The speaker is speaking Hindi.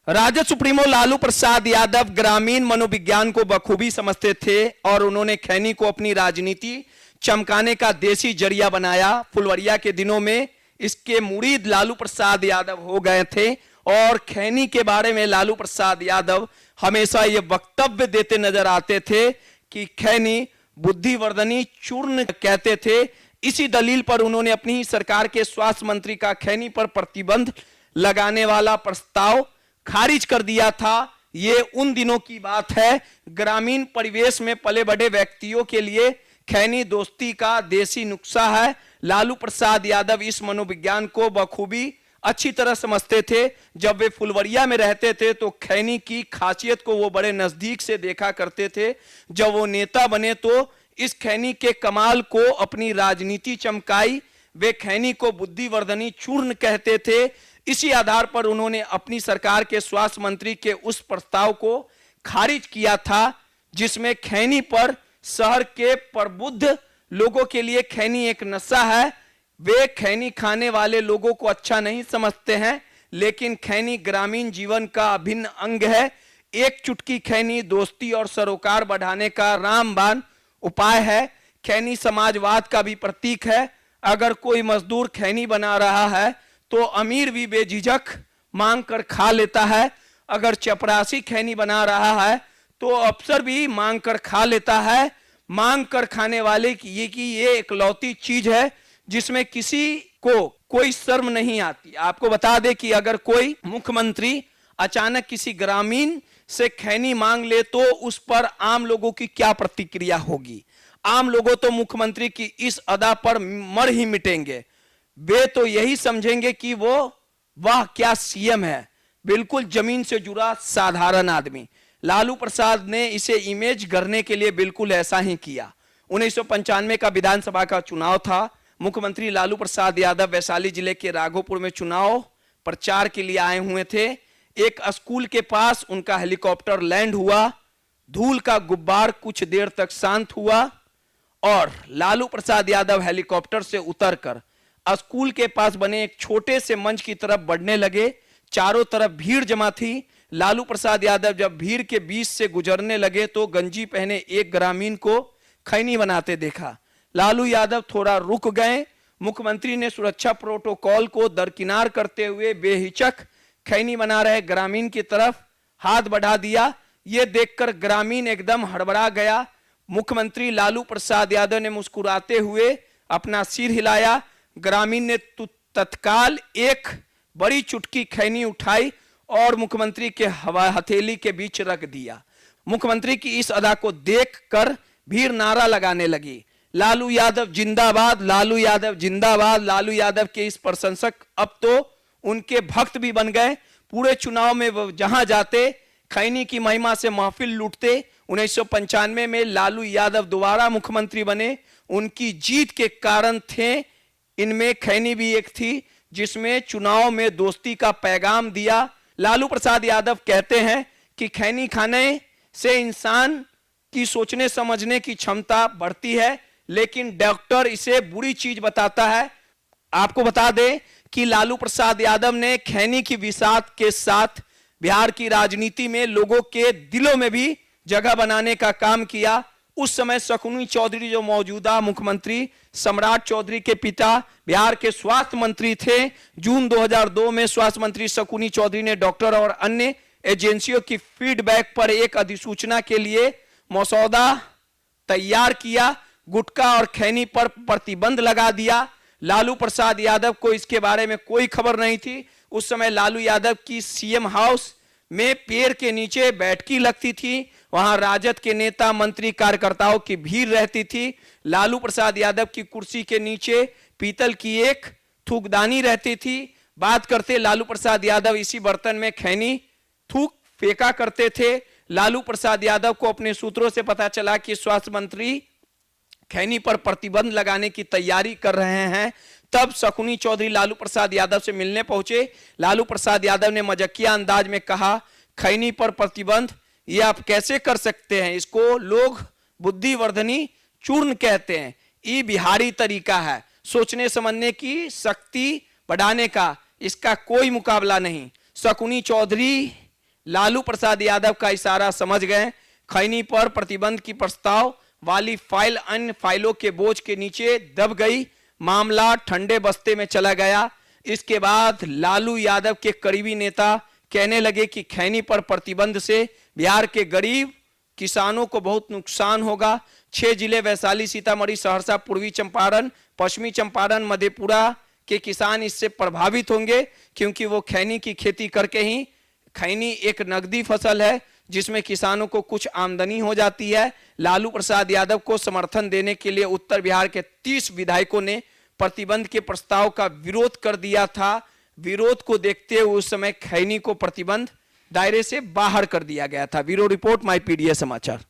राजद सुप्रीमो लालू प्रसाद यादव ग्रामीण मनोविज्ञान को बखूबी समझते थे और उन्होंने खैनी को अपनी राजनीति चमकाने का देसी जरिया बनाया। फुलवरिया के दिनों में इसके मुरीद लालू प्रसाद यादव हो गए थे और खैनी के बारे में लालू प्रसाद यादव हमेशा ये वक्तव्य देते नजर आते थे कि खैनी बुद्धिवर्धनी चूर्ण कहते थे। इसी दलील पर उन्होंने अपनी ही सरकार के स्वास्थ्य मंत्री का खैनी पर प्रतिबंध लगाने वाला प्रस्ताव खारिज कर दिया था। ये उन दिनों की बात है। ग्रामीण परिवेश में पले बड़े व्यक्तियों के लिए खैनी दोस्ती का देसी नुस्खा है। लालू प्रसाद यादव इस मनोविज्ञान को बखूबी अच्छी तरह समझते थे। जब वे फुलवरिया में रहते थे तो खैनी की खासियत को वो बड़े नजदीक से देखा करते थे। जब वो नेता बने तो इस खैनी के कमाल को अपनी राजनीति चमकाई। वे खैनी को बुद्धिवर्धनी चूर्ण कहते थे। इसी आधार पर उन्होंने अपनी सरकार के स्वास्थ्य मंत्री के उस प्रस्ताव को खारिज किया था जिसमें खैनी पर शहर के प्रबुद्ध लोगों के लिए खैनी एक नशा है। वे खैनी खाने वाले लोगों को अच्छा नहीं समझते हैं, लेकिन खैनी ग्रामीण जीवन का अभिन्न अंग है। एक चुटकी खैनी दोस्ती और सरोकार बढ़ाने का रामबाण उपाय है। खैनी समाजवाद का भी प्रतीक है। अगर कोई मजदूर खैनी बना रहा है तो अमीर भी बेझिझक मांग कर खा लेता है। अगर चपरासी खैनी बना रहा है तो अफसर भी मांग कर खा लेता है। मांग कर खाने वाले की ये इकलौती चीज है जिसमें किसी को कोई शर्म नहीं आती। आपको बता दें कि अगर कोई मुख्यमंत्री अचानक किसी ग्रामीण से खैनी मांग ले तो उस पर आम लोगों की क्या प्रतिक्रिया होगी। आम लोगों तो मुख्यमंत्री की इस अदा पर मर ही मिटेंगे। वे तो यही समझेंगे कि वो वाह क्या सीएम है, बिल्कुल जमीन से जुड़ा साधारण आदमी। लालू प्रसाद ने इसे इमेज करने के लिए बिल्कुल ऐसा ही किया। 1995 का विधानसभा का चुनाव था। मुख्यमंत्री लालू प्रसाद यादव वैशाली जिले के राघोपुर में चुनाव प्रचार के लिए आए हुए थे। एक स्कूल के पास उनका हेलीकॉप्टर लैंड हुआ। धूल का गुब्बार कुछ देर तक शांत हुआ और लालू प्रसाद यादव हेलीकॉप्टर से उतरकर स्कूल के पास बने एक छोटे से मंच की तरफ बढ़ने लगे। चारों तरफ भीड़ जमा थी। लालू प्रसाद यादव जब भीड़ के बीच से गुजरने लगे तो गंजी पहने एक ग्रामीण को खैनी बनाते देखा। लालू यादव थोड़ा रुक गए। मुख्यमंत्री ने सुरक्षा प्रोटोकॉल को दरकिनार करते हुए बेहिचक खैनी बना रहे ग्रामीण की तरफ हाथ बढ़ा दिया। यह देखकर ग्रामीण एकदम हड़बड़ा गया। मुख्यमंत्री लालू प्रसाद यादव ने मुस्कुराते हुए अपना सिर हिलाया। ग्रामीण ने तत्काल एक बड़ी चुटकी खैनी उठाई और मुख्यमंत्री के हथेली के बीच रख दिया। मुख्यमंत्री की इस अदा को देखकर भीड़ नारा लगाने लगी, लालू यादव जिंदाबाद, लालू यादव जिंदाबाद। लालू यादव के इस प्रशंसक अब तो उनके भक्त भी बन गए। पूरे चुनाव में जहां जाते खैनी की महिमा से महफिल लूटते। 1995 में लालू यादव दोबारा मुख्यमंत्री बने। उनकी जीत के कारण थे, इनमें खैनी भी एक थी जिसमें चुनाव में दोस्ती का पैगाम दिया। लालू प्रसाद यादव कहते हैं कि खैनी खाने से इंसान की सोचने समझने की क्षमता बढ़ती है, लेकिन डॉक्टर इसे बुरी चीज बताता है। आपको बता दें कि लालू प्रसाद यादव ने खैनी की विषाद के साथ बिहार की राजनीति में लोगों के दिलों में भी जगह बनाने का काम किया। उस समय शकुनी चौधरी जो मौजूदा मुख्यमंत्री सम्राट चौधरी के पिता बिहार के स्वास्थ्य मंत्री थे। जून 2002 में स्वास्थ्य मंत्री शकुनी चौधरी ने डॉक्टर और अन्य एजेंसियों की फीडबैक पर एक अधिसूचना के लिए मसौदा तैयार किया। गुटखा और खैनी पर प्रतिबंध लगा दिया। लालू प्रसाद यादव को इसके बारे में कोई खबर नहीं थी। उस समय लालू यादव की सीएम हाउस में पेड़ के नीचे बैठकी लगती थी। वहां राजद के नेता मंत्री कार्यकर्ताओं की भीड़ रहती थी। लालू प्रसाद यादव की कुर्सी के नीचे पीतल की एक थूकदानी रहती थी। बात करते लालू प्रसाद यादव इसी बर्तन में खैनी थूक फेंका करते थे। लालू प्रसाद यादव को अपने सूत्रों से पता चला कि स्वास्थ्य मंत्री खैनी पर प्रतिबंध लगाने की तैयारी कर रहे हैं। तब शकुनी चौधरी लालू प्रसाद यादव से मिलने पहुंचे। लालू प्रसाद यादव ने मजाकिया अंदाज में कहा, खैनी पर प्रतिबंध ये आप कैसे कर सकते हैं, इसको लोग बुद्धिवर्धनी चूर्ण कहते हैं। ये बिहारी तरीका है सोचने समझने की शक्ति बढ़ाने का, इसका कोई मुकाबला नहीं। शकुनी चौधरी लालू प्रसाद यादव का इशारा समझ गए। खैनी पर प्रतिबंध की प्रस्ताव वाली फाइल अन्य फाइलों के बोझ के नीचे दब गई। मामला ठंडे बस्ते में चला गया। इसके बाद लालू यादव के करीबी नेता कहने लगे कि खैनी पर प्रतिबंध से बिहार के गरीब किसानों को बहुत नुकसान होगा। 6 जिले वैशाली, सीतामढ़ी, सहरसा, पूर्वी चंपारण, पश्चिमी चंपारण, मधेपुरा के किसान इससे प्रभावित होंगे, क्योंकि वो खैनी की खेती करके ही, खैनी एक नकदी फसल है जिसमें किसानों को कुछ आमदनी हो जाती है। लालू प्रसाद यादव को समर्थन देने के लिए उत्तर बिहार के 30 विधायकों ने प्रतिबंध के प्रस्ताव का विरोध कर दिया था। विरोध को देखते हुए उस समय खैनी को प्रतिबंध दायरे से बाहर कर दिया गया था। ब्यूरो रिपोर्ट, माई पीडीए समाचार।